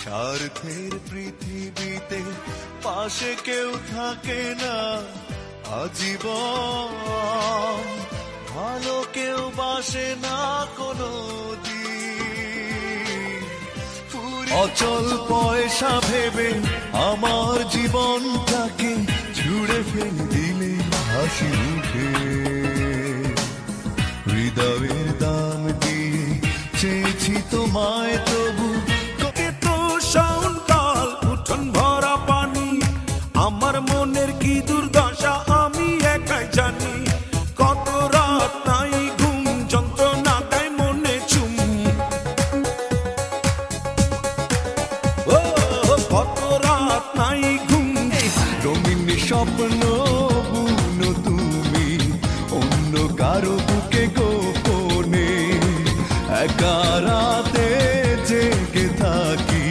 স্বার্থের পৃথিবীতে পাশে কেউ থাকে না আজীবন, ভালো কেউ বাসে না কোনো দিন। অচল পয়সা ভেবে আমার জীবনটাকে ছুড়ে ফেলে দিলে হাসি মুখে, হৃদয়ের দাম দিয়ে চেয়েছি তোমায় তবু উঠোন ভরা পানি, আমার মনের কি দুর্দশা আমি একাই জানি। কত রাত নাই ঘুম, যন্ত্রণা দেয় মনে চুম। ও কত রাত নাই ঘুম, রঙিন স্বপ্ন বুনো তুমি অন্য কারো বুকে গোপনে, একা রাতে জেগে থাকি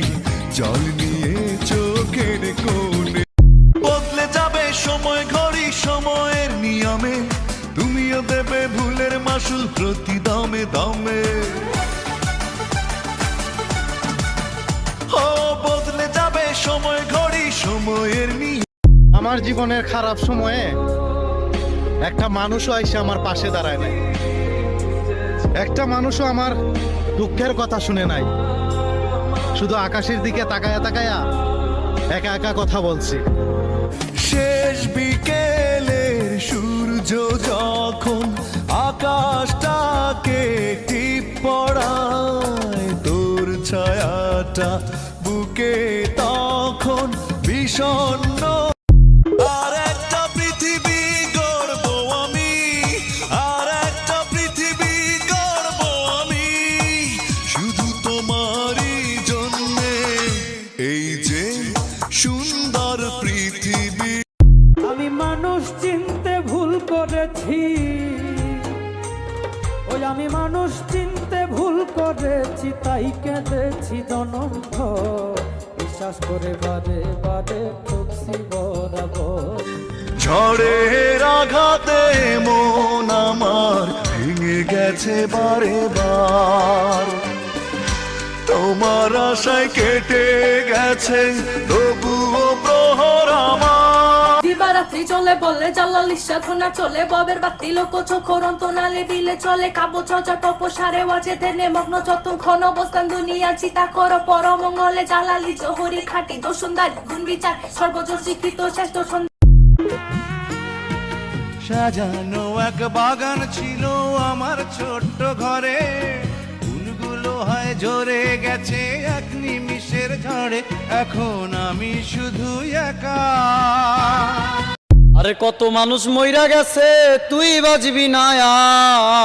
জল নিয়ে চোখের কোণে। বদলে যাবে সময় ঘড়ি সময়ের নিয়মে, তুমিও দেবে ভুলের মাসুল প্রতি দমে দমে। ও বদলে যাবে সময় ঘড়ি সময়ের নিয়মে। আমার জীবনের খারাপ সময়ে একটা মানুষও এসে আমার পাশে দাঁড়ায় নাই, একটা মানুষও আমার দুঃখের কথা শুনে নাই। শুধু আকাশের দিকে তাকায়া তাকায়া একা একা কথা বলছি। শেষ বিকেলের সূর্য যখন আকাশটাকে টিপ পড়ায়, তোর ছায়াটা বুকে তখন বিষণ্ণ। আর একটা পৃথিবী গড়ব আমি, আর একটা পৃথিবী গড়ব আমি, শুধু তোমারই জন্যে এই যে সুন্দর পৃথিবী। আমি মানুষ চিনতে ভুল করেছি, ওই আমি মানুষ চিনতে ভুল করেছি, তাই কেঁদেছি জনম ভর, বিশ্বাস করে বারে বারে ঠকছি বরাবর। ঝড়ের আঘাতে মন আমার ভেঙে গেছে বারে বার, তোমার আশায় কেটে গেছে তবুও প্রহর আমার। দিবারাত্রি চলে বললে জালালি সাধনা চলে, ববের বাতি লোক চোখরন্ত নালে দিলে চলে, কাবু চর্চা তপসারে ওয়াজে দেনে মগ্ন যতক্ষণ অবস্থান দুনিয়া চিতা করো পরমঙ্গলে, জালালি জহরি খাটি দোষুন্দারি গুণ বিচার সর্বজন স্বীকৃত শ্রেষ্ঠ। সাজানো এক বাগান ছিল আমার ছোট্ট ঘরে, ফুলগুলো হয় ঝরে গেছে এক নিমিষের ঝড়ে, এখন আমি শুধু একা। আরে কত মানুষ মইরা গেছে তুই বাজবি না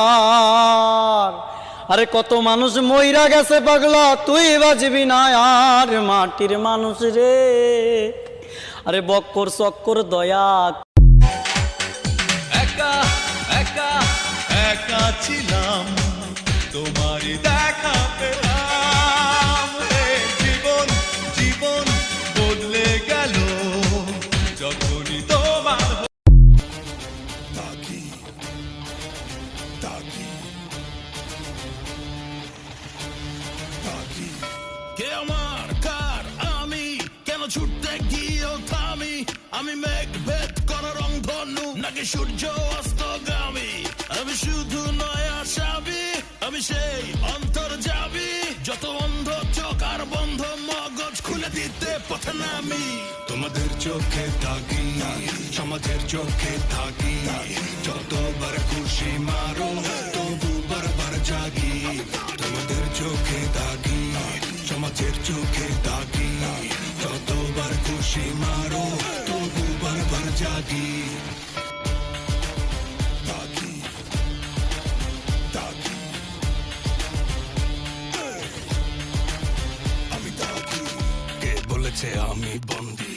আর, আরে কত মানুষ মইরা গেছে পাগলা তুই বাজবি না আর, মাটির মানুষ রে আরে বক্কর চক্কর দয়া। একা একা একা ছিলাম, তোমারই দেখা পেলাম, জীবন জীবন বদলে গেল যখনই তোমার। তাকি তাকি তাকি কে আমার কার আমি, কেন ছুটতে গিয়েও থামি, আমি মেঘ ভেদ করা রং ধনু নাকি সূর্য অস্তগামী, আমি শুধু নয় আসামি, আমি সেই অন্তর যাবি, যত অন্ধ চোখ আর বন্ধ মগজ খুলে দিতে পথে নামি। তোমাদের চোখে থাকি, সমাজের চোখে থাকি, যতবার খুশি মারো তবু বারবার জাগি। তোমাদের চোখে থাকি, সমাজের চোখে থাকি, যতবার খুশি মারো তবু বারবার জাগি। আমি বন্দি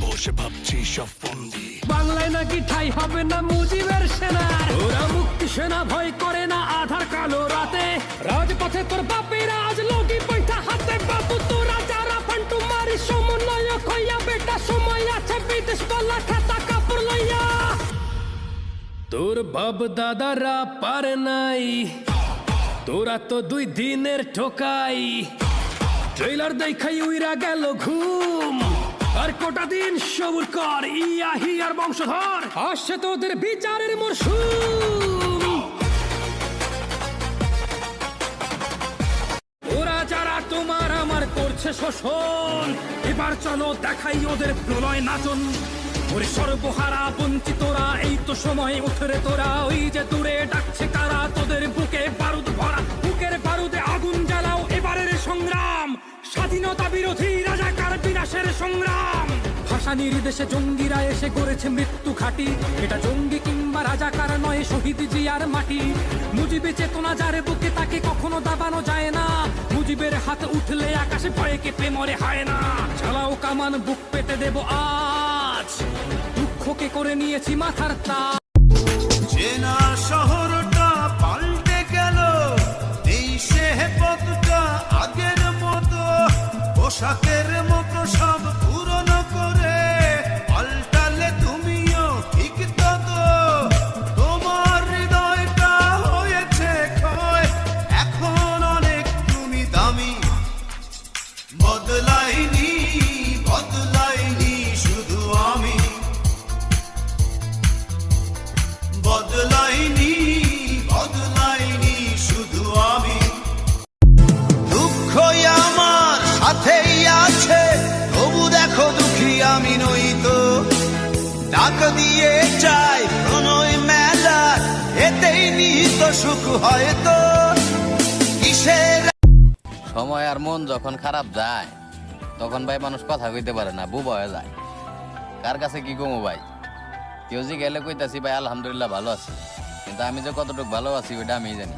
বসে ভাবছি সব বন্দি, বাংলায় নাকি ঠাই হবে না মুজিবের সেনার, ওরা মুক্তি সেনা ভয় করে না আধার কালো রাতে, রাজপথে তোর বাপেরা আজ লগি বৈঠা হাতে, বাবু তোরা যারা ফান্টু মারি সমন্বয়ক হইয়া, বেটা সময় আছে বিদেশ বলা খাতা কাপড় লইয়া। তোর বাপ দাদারা পারে নাই, তোরা তো 2 দিনের ঠোকাই, ট্রেলার দেখাই উইরা গেল ঘুম, আর কোটা দিন সবুর কর, ইয়াহি আর বংশধর আসছে তোদের বিচারের মরশুম। ওরা যারা তোমার আমার করছে শোষণ, এবার চলো দেখাই ওদের প্রলয় নাচন। ওরে সর্বহারা বঞ্চিতরা, এই তো সময় উঠরে তোরা, ওই যে দূরে ডাকছে কারা, তোদের বুকে বারুদ ভরা, বুকের বারুদে আগুন জ্বালাও এবারের সংগ্রাম, স্বাধীনতা বিরোধী রাজাকার বিনাশের সংগ্রাম। ভাষা নির্দেশে জঙ্গিরা এসে করেছে মৃত্যু ঘাটি, এটা জঙ্গি কিংবা রাজাকার নয়, শহীদ জিয়ার মাটি। মুজিবে চেতনা যার বুকে তাকে কখনো দাবানো যায় না, মুজিবের হাত উঠলে আকাশে ভয়ে কেঁপে মরে হয় না। চালাও কামান বুক পেতে দেব আজ, দুঃখকে করে নিয়েছি মাথার তাজ। চেনা শহরটা পাল্টে গেল, এই সে পথটা আগের মতো, পোশাকের মতো সব পুরনো করে পাল্টালে তুমিও ঠিক ততো। তোমার হৃদয়টা হয়েছে ক্ষয়, এখন অনেক তুমি দামি। বদলাইনি বদলাইনি শুধু আমি, বদলাইনি বদলাইনি শুধু আমি। দুঃখই আমার সাথেই আছে, তবু দেখো দুঃখী আমি নই তো। ডাক দিয়ে চাই প্রণয় মেলা, এতেই নিহিত সুখ হয়তো। কিসের সময় আর মন যখন খারাপ যায়, তখন ভাই মানুষ কথা কইতে পারে না, বুবা হয়ে যায়। কার কাছে কি কমো ভাই, কেউ যে গেলে কইতাছি ভাই আলহামদুলিল্লাহ ভালো আছি, কিন্তু আমি যে কতটুকু ভালো আছি ওইটা আমি জানি।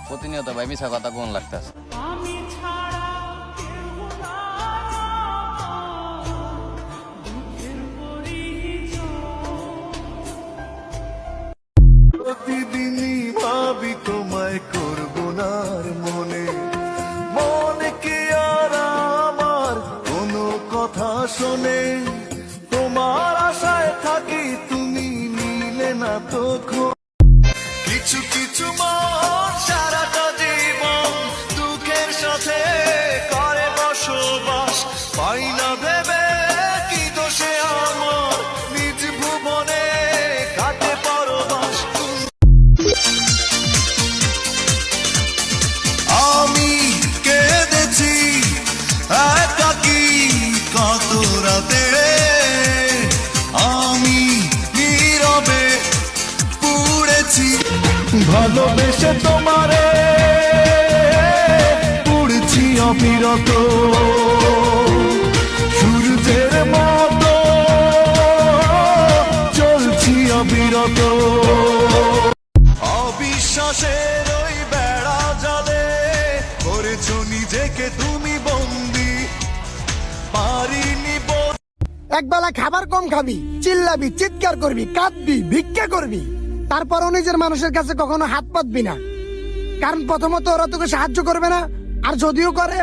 প্রতিনিয়ত ভাই মিছা কথা কোন লাগতেছে। প্রতিদিনই ভাবি তোমায় করব না আর মনে, মনে কি আর আমার কোনো কথা শোনে। তোমার আশায় থাকি তুমি নিলে না তো খোঁজ। কিছু কিছু মন সারাটা জীবন দুঃখের সাথে করে বসবাস, পাই না ভেবে কি দোষে আমার নিজ ভুবনে কাটে পরবাস। আমি কেঁদেছি একাকী কত রাতে, আমি নীরবে পুড়েছি ভালোবেসে তোমারে, পুড়েছি অবিরত সূর্যের মতো, চলছি অবিরত। অবিশ্বাসের ওই বেড়া জালে করেছো নিজেকে তুমি বন্দি, পারিনি একবেলা খাবার কম খাবি, চিল্লাবি, চিৎকার করবি, কাঁদবি, ভিক্ষা করবি, তারপরও নিজের মানুষের কাছে কখনো হাত পাতবি না। কারণ প্রথমত ওরা তোকে সাহায্য করবে না, আর যদিও করে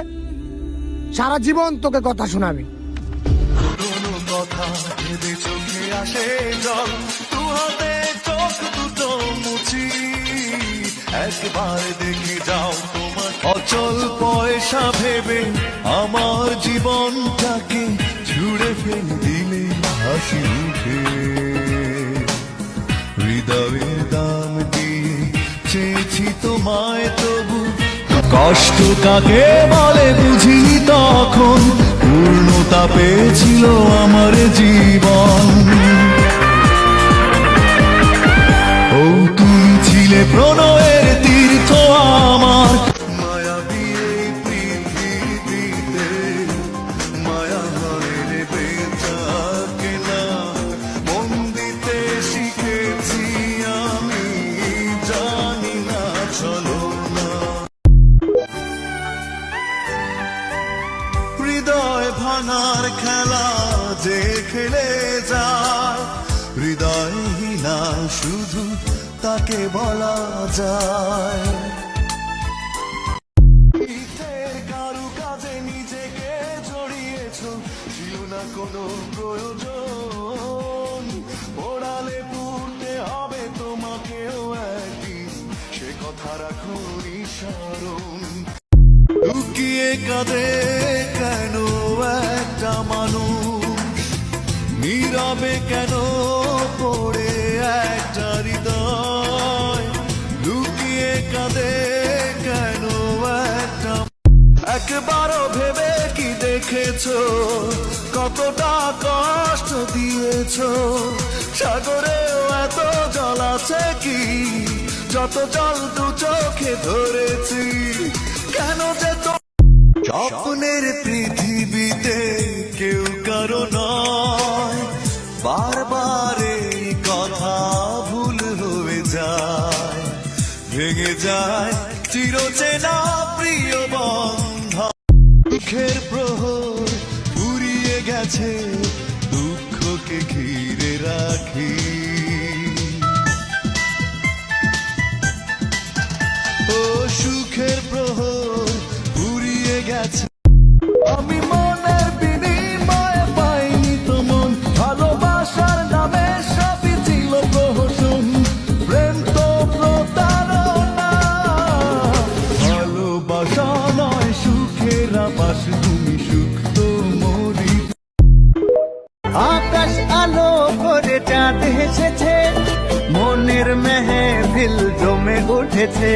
সারা জীবন তোকে কথা শোনাবে। কোনো কথা ভেবে চোখে আসে জল, দু হাতে চোখ দুটো মুছি, একবার দেখে যাও তোমার অচল পয়সা ভেবে আমার জীবনটাকে ছুড়ে ফেলে দিলে হাসি মুখে। হৃদয়ের দাম দিয়ে চেয়েছি তোমায়, তবু কষ্ট কাকে বলে বুঝিনি তখন, পূর্ণতা পেয়েছিল আমার জীবন। ও তুমি ছিলে প্রণয়ের তীর্থ আমার, মায়াবী এই পৃথিবীতে মায়া হয় রে বেচাকে না, মন দিতে শিখেছি আমি, জানি না চলো না। হৃদয় ভাঙার খেলা যে খেলে যায়, হৃদয়হীনা শুধু তাকে বলা যায়। মিথ্যের কারু কাজে নিজেকে জড়িয়েছো, ছিল না কোনো প্রয়োজন, ওড়ালে পুড়তে হবে তোমাকেও একদিন, সে কথা রাখো নিঃসরণ। লুকিয়ে কাঁদে কেন একটা মানুষ, নীরবে কেন পড়ে একটা হৃদয়, লুকিয়ে কাঁদে কেন একটা। একবারও ভেবে কি দেখেছো কতটা কষ্ট দিয়েছো, সাগরেও এত জল আছে কি, যত জল দু চোখে ধরেছি, কেন যে তো স্বপ্নের পৃথিবীতে কেউ কারো নয়, বারবার এই কথা ভুল হয়ে যায়, ভেঙে যায় চিরচেনা প্রিয় বন্ধন। দুঃখের প্রহর ফুরিয়ে গেছে, দুঃখকে ঘিরে রাখি, ও সুখের প্রহর ফুরিয়ে গেছে। আমি মনের বিনিময়ে পাইনি তো মন, ভালোবাসার নামে সবই ছিল প্রহসন, প্রেম তো প্রতারণা, ভালোবাসা নয় সুখের আবাস, তুমি সুখ তো মরি। আকাশ আলো করে চাঁদ হেসেছে, মনের মেহফিল জমে উঠেছে,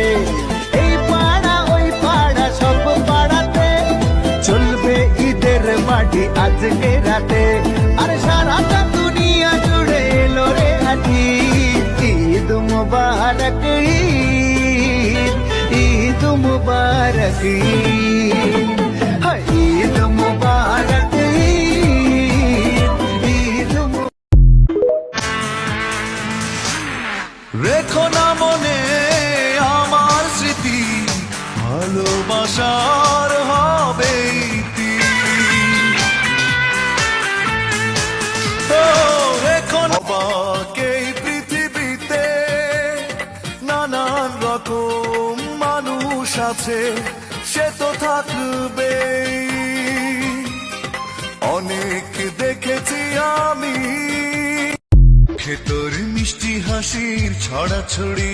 এই পাড়া ওই পাড়া সব পাড়াতে চলবে ঈদের বাড়ি আজকে রাতে, আর সারাটা দুনিয়া জুড়ে এলো রে হাজি, ঈদ মুবারক ঈদ, ঈদ মুবারক ঈদ, হায় ঈদ মুবারক ঈদ, ঈদ রেখো না মনে আমার স্মৃতি, ভালোবাসার হবে ইতি। ও রেখো না অবাকে এই পৃথিবীতে নানান রকম মানুষ আছে, সে তো থাকবেই, অনেক দেখেছি আমি, তোর মিষ্টি হাসির ছড়াছড়ি,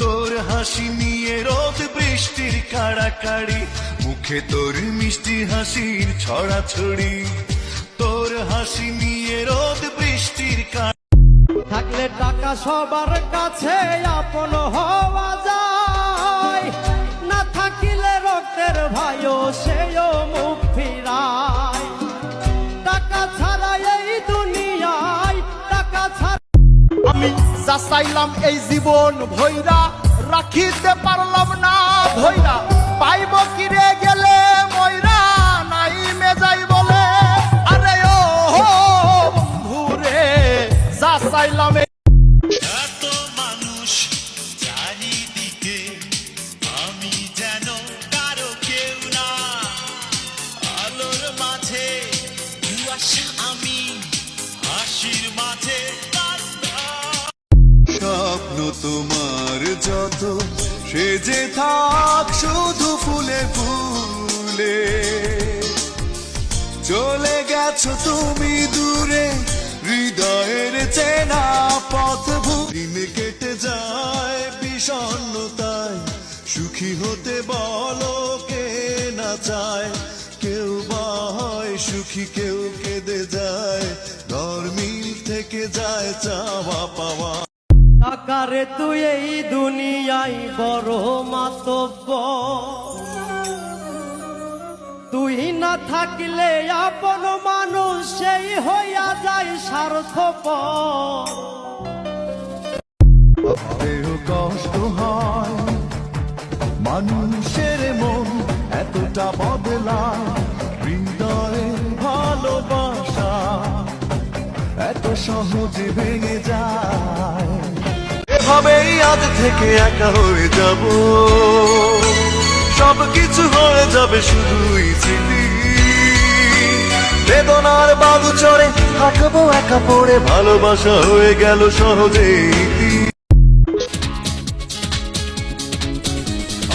তোর হাসি নিয়ে রোদ বৃষ্টির কাড়াকাড়ি, মুখে তোর মিষ্টি হাসির ছড়াছড়ি, তোর হাসি নিয়ে রোদ বৃষ্টির থাকলে টাকা সবার কাছে আপন হওয়া যায়, না থাকিলে রক্তের ভাইও সেও মুখ ফিরায়, টাকা ছাড়া এই দুনিয়ায়, টাকা ছাড়া আমি যা চাইলাম এই জীবন ভৈরা রাখিতে পারলাম না ভৈরা, পাইব কিরে গেলে ময়রা নাই মেজাই বলে, আরে ও বন্ধুরে যা চাইলাম এত মানুষ চারিদিকে, আমি যেন কারো কেউ না, আলোর মাঝে কুয়াশা আমি, হাসির মাঝে স্বপ্ন তোমার যত সেজে থাক শুধু ফুলে ফুলে, চলে গেছো তুমি দূরে হৃদয়ের চেনা পথ, দিন কেটে যায় বিষণ্ণতায়, সুখী হতে বলো কে না চায়, কেউ বা হয় সুখী কেউ কেঁদে যায়, ধর্মিল থেকে যায় চাওয়া পাওয়া। টাকারে তুই এই দুনিয়ায় বড় মাতব্য, তুই না থাকলে আপন মানুষ সেই হইয়া যায় স্বার্থপর। ভাবতেও কষ্ট হয় মানুষের মন এতটা বদলায়, হৃদয়ের ভালোবাসা এত সহজে ভেঙে যায়, এভাবেই আজ থেকে একা হয়ে যাব, সবকিছু হয়ে যাবে শুধুই স্মৃতি, বেদনার বালু চড়ে হাঁটবো একা পড়ে, ভালোবাসা হয়ে গেল সহজেই।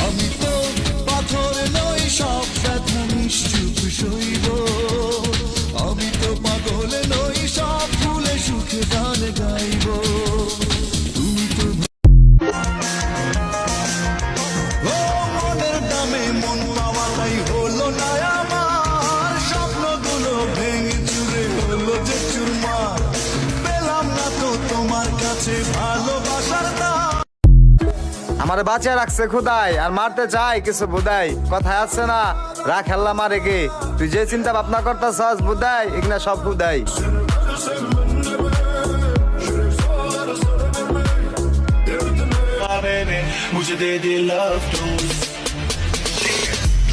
আমি তো পাথর নই, সব ব্যথা নিশ্চুপ সইব, আমি তো পাগল নই, সব ভুলে সুখে গান গাইব, তুমি তো ও মনের দামে মন পাওয়াটাই তোরে বাঁচিয়ে রাখছে খুদাই আর মারতে চাই কিছু বুদাই কথায় আছে না রাখ হেল্লা মারে গে তুই যে চিন্তা ভাবনা করতেছস বুদাই এগুলা সব খুদাই मुझे दे दे लव डोज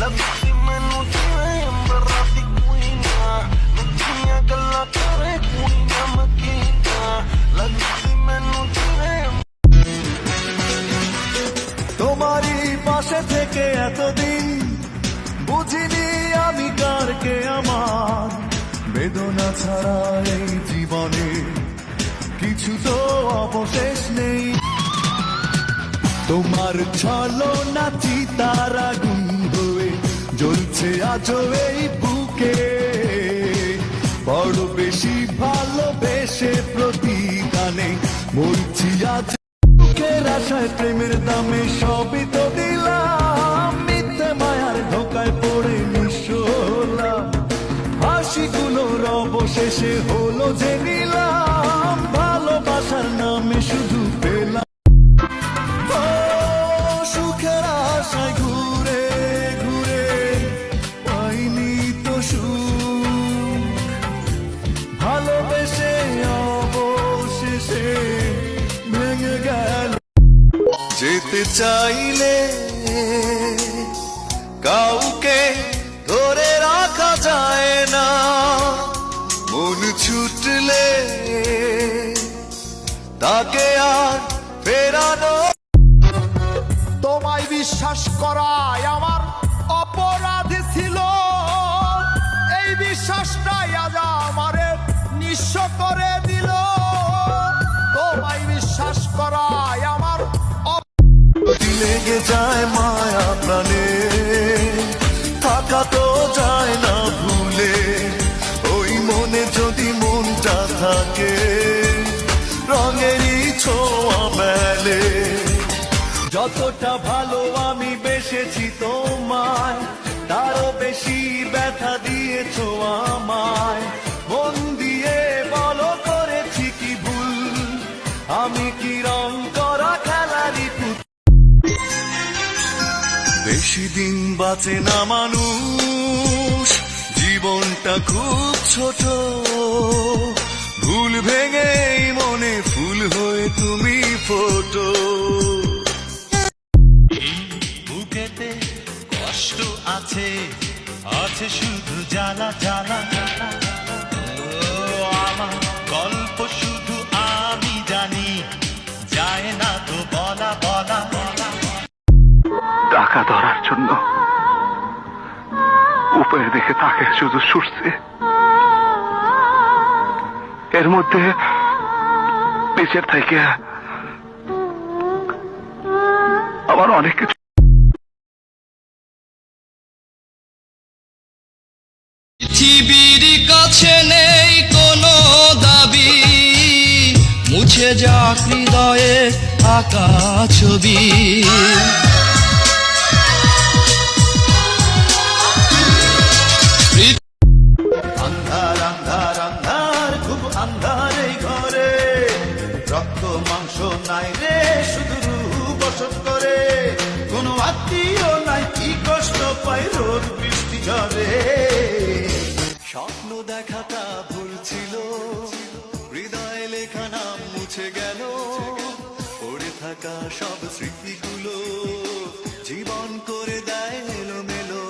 लगती मैनू जिवें अंबरां दी कुइयां मिठियां गल्लां करे कुइयां मकीनां लगती मैनू जिवें তোমারই পাশে থেকে এতদিন বুঝিনি আমি কার কে আমার বেদনা ছাড়া এই জীবনে কিছু তো অবশেষ নেই তোমার ছলনা চিতার আগুন হয়ে জ্বলছে আজও এই বুকে বড় বেশি ভালোবেসে প্রতিদানে বলছি আজ বুকের আশায় প্রেমের দামে সবই তো দিলাম মিথ্যে মায়ার ধোকায় পড়ে নিঃস্ব হলাম হাসিগুলোর অবশেষে হলো যে নিলাম ভালোবাসার নামে শুধু পেলাম সুখের আশায় ঘুরে ঘুরে পাইনি তো সুখ ভালোবেসে অবশেষে ভেঙে গেল যেতে চাইলে কাউকে ধরে রাখা যায় না মন ছুটলে তাকে আর ফেরানো তোমায় বিশ্বাস করাই আমার অপরাধ ছিল এই বিশ্বাসটাই আজ আমারে নিঃস্ব করে দিল তোমায় বিশ্বাস করাই আমার লেগে যায় মায়া প্রাণে থাকা তো যায় না ভুলে ওই মনে যদি মনটা থাকে রঙেরই ছোঁয়া মেলে যতটা ভালো আমি বেসেছি তোমায় তারও বেশি ব্যথা দিয়েছো আমায় মন দিয়ে বলো করেছি কি ভুল আমি কি রং করা খেলারি বেশি দিন বাঁচে না মানুষ জীবনটা খুব ছোট ভুল ভেঙে মনে ফুল হয়ে তুমি ফোটো বুকেতে কষ্ট আছে আছে শুধু জ্বালা জ্বালা আমার গল্প শুধু আমি জানি যায় না তো বলা বলা টাকা ধরার জন্য উপরে দেখে তাকে শুধু ছুটছে এর মধ্যে নিচের থেকে আবার অনেক কিছু পৃথিবীর কাছে নেই কোনো দাবি মুছে যা হৃদয়ে আঁকা ছবি আন্ধার আন্ধার আন্ধার খুব আন্ধার এই ঘরে রক্ত মাংস নাই রে শুধু রূহ বসত করে কোনো আত্মীয় নাই কি কষ্ট পাই রোদ বৃষ্টি ঝরে স্বপ্ন দেখাটা ভুল ছিল হৃদয়ে লেখা নাম মুছে গেল পড়ে থাকা সব স্মৃতিগুলো জীবন করে দেয় এলোমেলো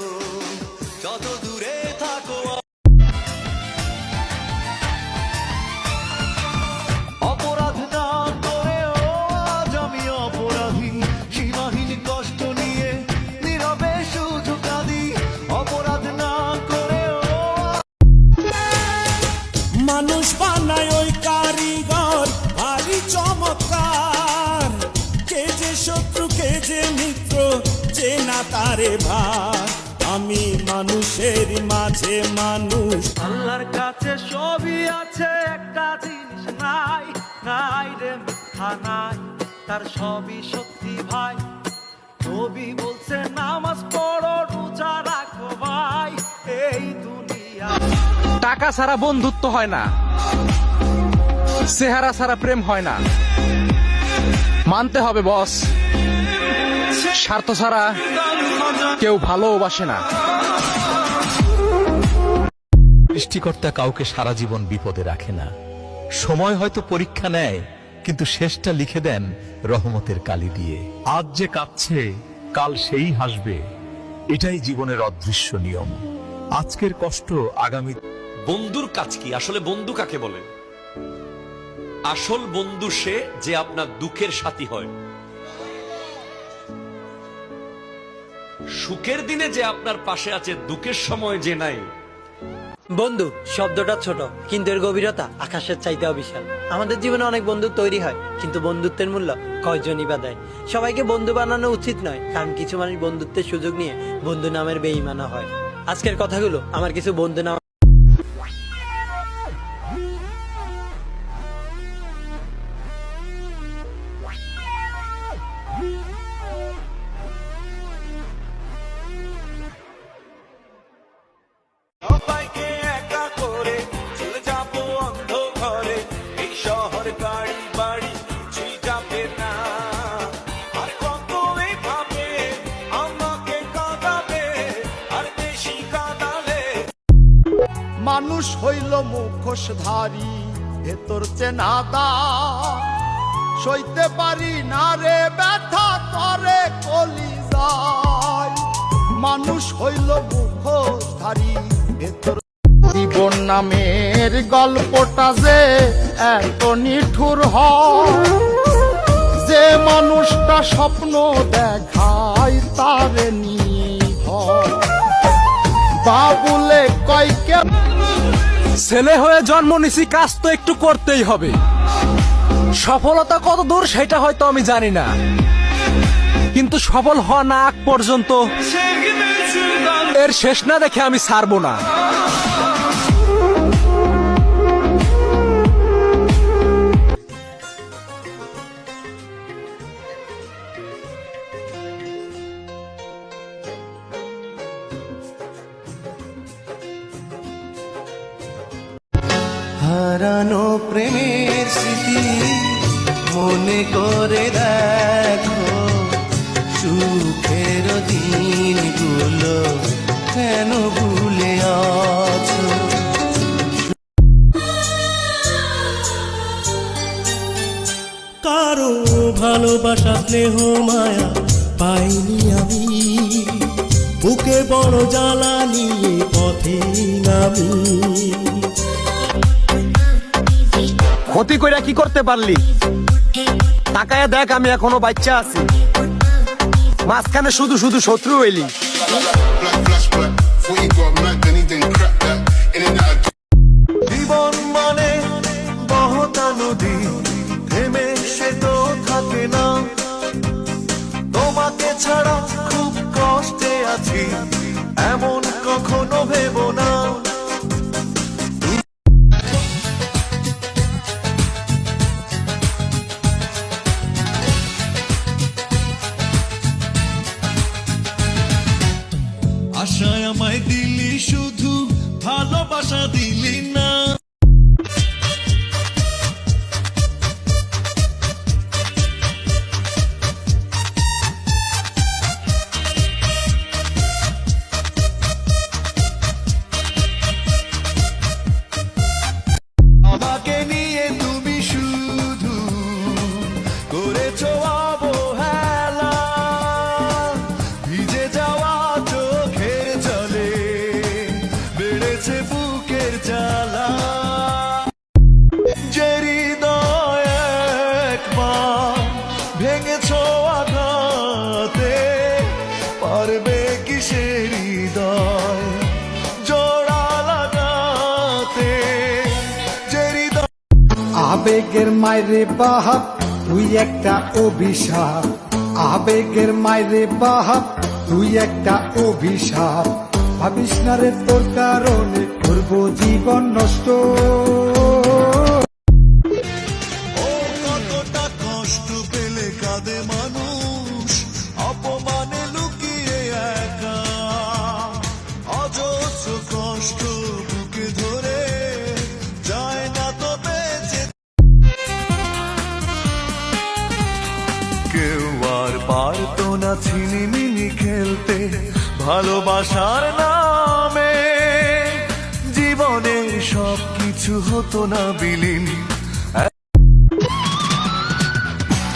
যত দূরে থাকো অপরাধ না করেও আজ আমি অপরাধী সীমাহীন কষ্ট নিয়ে নীরবে শুধু কাঁদি অপরাধ না করেও মানুষ বানায় ওই কারিগর ভারী চমৎকার কে যে শত্রু কে যে মিত্র যে না তারে ভার আমি মানুষের মাঝে মানুষ আল্লাহর কাছে সবই আছে একটা জিনিস নাই নাই রে মিথ্যা নাই তার সবই সত্যি ভাই নবী বলছে নামাজ পড়ো রোজা রাখো ভাই এই দুনিয়া টাকা ছাড়া বন্ধুত্ব হয় না চেহারা ছাড়া প্রেম হয় না মানতে হবে বস স্বার্থ ছাড়া কেউ ভালোবাসে না। সৃষ্টিকর্তা কাউকে সারা জীবন বিপদে রাখে না। সময় হয়তো পরীক্ষা নেয়, কিন্তু শেষটা লিখে দেন রহমতের কালি দিয়ে। আজ যে কাঁদছে কাল সেই হাসবে, এটাই জীবনের অদৃশ্য নিয়ম। আজকের কষ্ট আগামী। বন্ধুর কাজ কি? আসলে বন্ধু কাকে বলে? আসল বন্ধু সে যে আপনার দুঃখের সাথী হয়, সুখের দিনে যে আপনার পাশে আছে, দুঃখের সময় যে নাই। বন্ধু শব্দটা ছোট, কিন্তু এর গভীরতা আকাশের চাইতেও বিশাল। আমাদের জীবনে অনেক বন্ধু তৈরি হয়, কিন্তু বন্ধুত্বের মূল্য কয়জনই বা দেয়। সবাইকে বন্ধু বানানো উচিত নয়, কারণ কিছু মানুষ বন্ধুত্বের সুযোগ নিয়ে বন্ধু নামের বেঈমানও হয়। আজকের কথাগুলো আমার কিছু বন্ধু নাম। সবাইকে একা করে চলে যাবো অন্ধকারে, এই শহর গাড়ি বাড়ি কিছুই যাবে না। আর কত এভাবে আমাকে কাঁদাবে, আর বেশি কাঁদালে। মানুষ হইল মুখোশধারী, ভেতর চেনাদা সইতে পারি না রে ব্যথা করে কলিজায়। মানুষ হইল মুখোশধারী, ভেতর। জীবন নামের গল্পটা যে এত নিঠুর হয়, যে মানুষটা স্বপ্ন দেখায় তারে নিয়ে হয়। বাবুলে কয়কে ছেলে হয়ে জন্ম নিছি, কাজ তো একটু করতেই হবে। সফলতা কত দূর সেটা হয়তো আমি জানি না, কিন্তু সফল হওয়া না আগ পর্যন্ত এর শেষ না দেখে আমি ছাড়বো না। হারানো প্রেমের স্মৃতি মনে করে দেখো, সুখের দিনগুলো কেন ভুলে আছো। কারো ভালোবাসা স্নেহ মায়া পাইনি আমি, বুকে বড় জ্বালা নিয়ে পথে নামি। ক্ষতি কইরা কি করতে পারলি? তাকায়া দেখ আমি এখনো বাচ্চা আছি, মাঝখানে শুধু শুধু শত্রু হইলি। জীবন মানে বহতা নদী, থেমে সে তো থাকে না। তোমাকে ছাড়া খুব কষ্টে আছি, এমন কখনো ভেবো না। আশায় আমায় দিলি শুধু, ভালোবাসা দিলি না। আমাকে নিয়ে তুমি শুধু করেছো অবহেলা, ভিজে যাওয়া চোখের জলে বেড়েছে বুকের জ্বালা। যে হৃদয় একবার ভেঙেছো আঘাতে, পারবে কি সে হৃদয় জোড়া লাগাতে। যে হৃদয় আবেগের মায়েরে বাহাপ তুই একটা অভিশাপ, আবেগের মায়েরে বাহাপ তুই একটা অভিশাপ। ভাবিস না রে তোর কারণে করবো জীবন নষ্ট। ও কতটা কষ্ট পেলে কাঁদে মানুষ, অপমানে লুকিয়ে একা। অজস্র কষ্ট বুকে ধরে যায় না তো বেঁচে। কেউ আর পারতো না ছিনিমিনি খেলতে ভালোবাসার নামে, জীবনে সব কিছু হতো না বিলীন।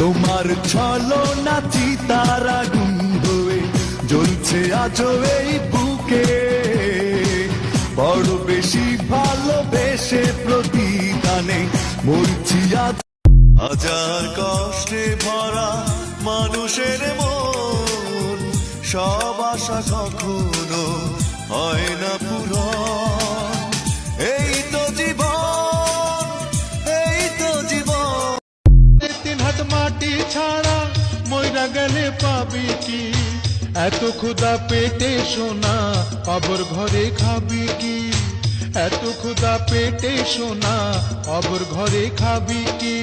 তোমার ছলনা চিতার আগুন হয়ে জ্বলছে আজও এই বুকে, বড় বেশি ভালোবেসে প্রতিদানে মরছি আজ। হাজার কষ্টে ভরা মানুষের মন, সব আশা কখনো হয় না পূরণ। এই তো জীবন, এই তো জীবন। 3 হাত মাটি ছাড়া মইরা গেলে পাবি কি? এত ক্ষুধা পেটে সোনা কবর ঘরে খাবি কি? এত ক্ষুধা পেটে সোনা কবর ঘরে খাবি কি?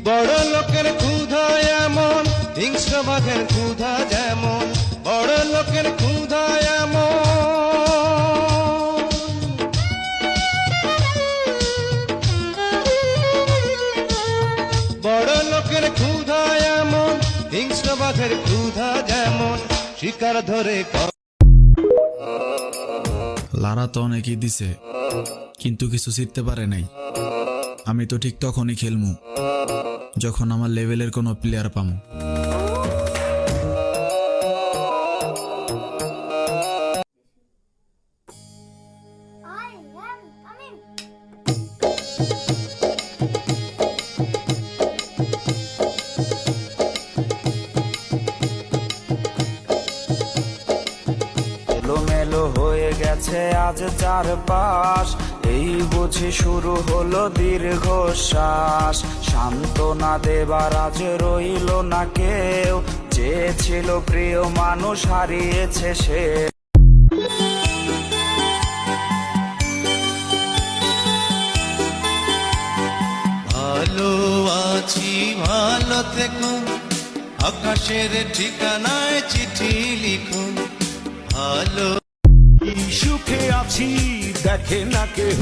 বড় লোকের ক্ষুধা এমন, হিংস্র বাঘের ক্ষুধা যেমন, বড় লোকের ক্ষুধা এমন। বড় লোকের ক্ষুধা এমন, হিংস্র বাঘের ক্ষুধা যেমন, শিকার ধরে। লারা তো অনেকই দিছে, কিন্তু কিছু শিখতে পারে নাই। আমি তো ঠিক তখনই খেলমু যখন আমার লেভেলের কোনো প্লেয়ার পামু। এলোমেলো হয়ে গেছে আজ চারপাশ, এই বুঝি শুরু হলো দীর্ঘশ্বাস। সান্ত্বনা দেবার আজ রইল না কেউ, যে ছিল প্রিয় মানুষ হারিয়েছে সে। ভালো আছি ভালো থেকো, আকাশের ঠিকানায় চিঠি লিখুন। ভালো সুখে আছি দেখে না কেহ,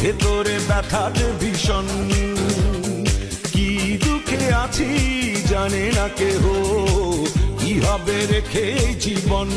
ভেতরে ব্যথার ভীষণ। কি দুঃখে আছি জানে না কেহ, কি হবে রেখে জীবন।